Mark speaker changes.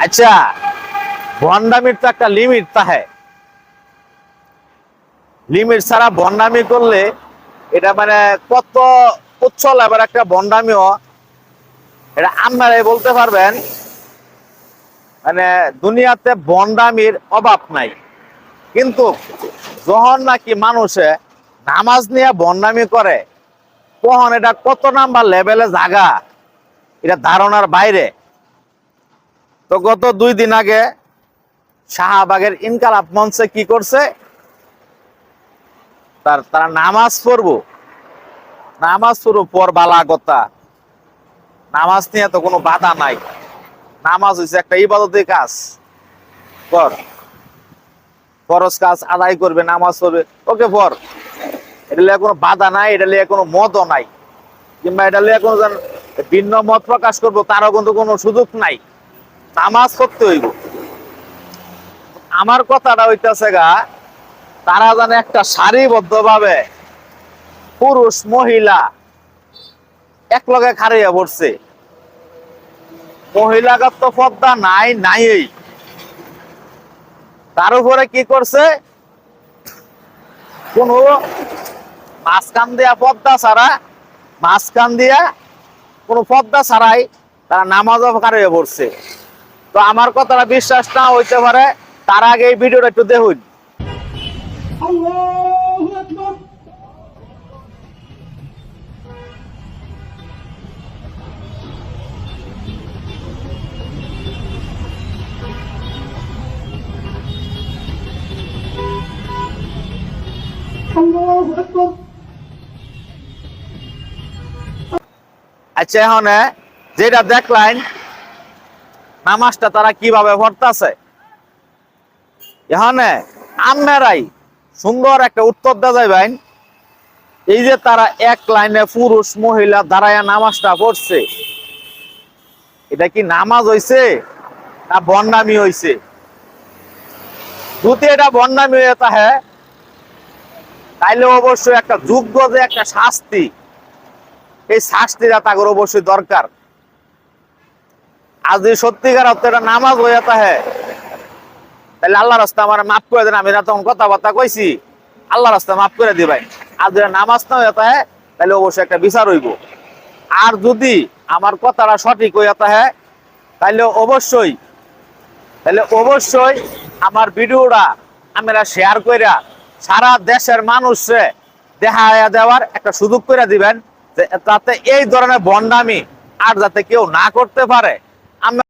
Speaker 1: আচ্ছা, ভন্ডামির তো একটা লিমিট থাকে। লিমিট ছাড়া ভন্ডামি করলে এটা মানে কত উচ্চ লেভেল একটা ভন্ডামিও, এটা আপনারাই বলতে পারবেন। মানে দুনিয়াতে ভন্ডামির অভাব নাই, কিন্তু যখন নাকি মানুষে নামাজ নিয়ে ভন্ডামি করে তখন এটা কত নাম্বার লেভেলে জাগা, এটা ধারণার বাইরে। তো গত 2 দিন আগে শাহবাগের ইনকালাব মঞ্চে কি করছে, তারা নামাজ পড়বো পর বালা কথা। নামাজ নিয়ে তো কোনো বাধা নাই, নামাজ হচ্ছে একটা ইবাদতের কাজ। কর, ফরজ কাজ আদায় করবে, নামাজ পড়বে, ওকে পর। এটা লিয়ে কোনো বাধা নাই, এটা লিয়ে কোনো মতও নাই, কিংবা এটা লিয়ে কোনো ভিন্ন মত প্রকাশ করবো তারও কিন্তু কোনো সুযোগ নাই। নামাজ পড়তে হইব। আমার কথাটা হইতেছে গা, তারা যেন একটা সারিবদ্ধ ভাবে পুরুষ মহিলা এক লগে খাড়িয়ে পড়ছে। মহিলাগত তো পর্দা নাই। তার উপরে কি করছে, কোন মাঝখান দিয়া পর্দা ছাড়া, মাঝখান দিয়া কোন পর্দা ছাড়াই তারা নামাজও খাড়িয়ে পড়ছে। তো আমার কথাটা বিশ্বাস না হইতে পারে, তার আগে এই ভিডিওটা একটু দেখুন। আচ্ছা, এখন যেটা দেখলেন নামাজটা তারা কিভাবে পড়তেছে, এখানে আপনারাই সুন্দর একটা উত্তর দেওয়া যাবেন। এই যে তারা এক লাইনে পুরুষ মহিলা দাঁড়ায় নামাজটা পড়ছে, এটা কি নামাজ হইছে না ভন্ডামি হইছে? যদি এটা ভন্ডামি হয়ে থাকে তাইলে অবশ্যই একটা যোগ্য যে একটা শাস্তি, এই শাস্তিটা তাদের অবশ্যই দরকার। আর যদি সত্যিকার অর্থে এটা নামাজ হয়ে থাকে তাহলে আল্লাহ রাস্তা আমার মাফ করে দেন। আমি না তখন কথাবার্তা কইছি, আল্লাহ রাস্তা মাফ করে দিবেন। আর যদি নামাজ না হয়ে থাকে তাহলে অবশ্যই একটা বিচার হইব। আর যদি আমার কথাটা সঠিক হয়ে থাকে তাহলে অবশ্যই আমার ভিডিওটা আমরা শেয়ার কইরা সারা দেশের মানুষে দেখা দেওয়ার একটা সুযোগ করে দিবেন, যাতে এই ধরনের ভন্ডামি আর যাতে কেউ না করতে পারে।